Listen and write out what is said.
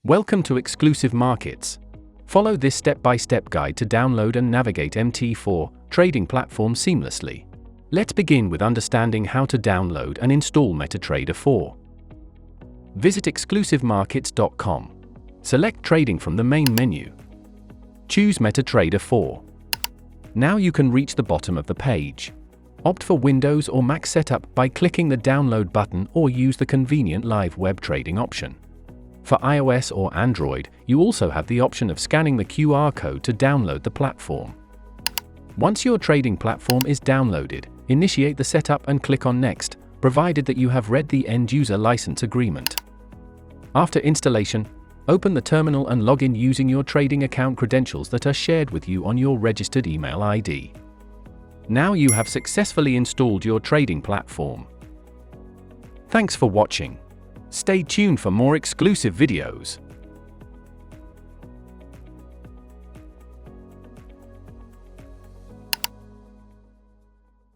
Welcome to Exclusive Markets. Follow this step-by-step guide to download and navigate MT4 trading platform seamlessly. Let's begin with understanding how to download and install MetaTrader 4. Visit exclusivemarkets.com. Select Trading from the main menu. Choose MetaTrader 4. Now you can reach the bottom of the page. Opt for Windows or Mac setup by clicking the download button or use the convenient live web trading option. For iOS or Android, you also have the option of scanning the QR code to download the platform. Once your trading platform is downloaded, initiate the setup and click on Next, provided that you have read the end-user license agreement. After installation, open the terminal and log in using your trading account credentials that are shared with you on your registered email ID. Now you have successfully installed your trading platform. Thanks for watching. Stay tuned for more exclusive videos.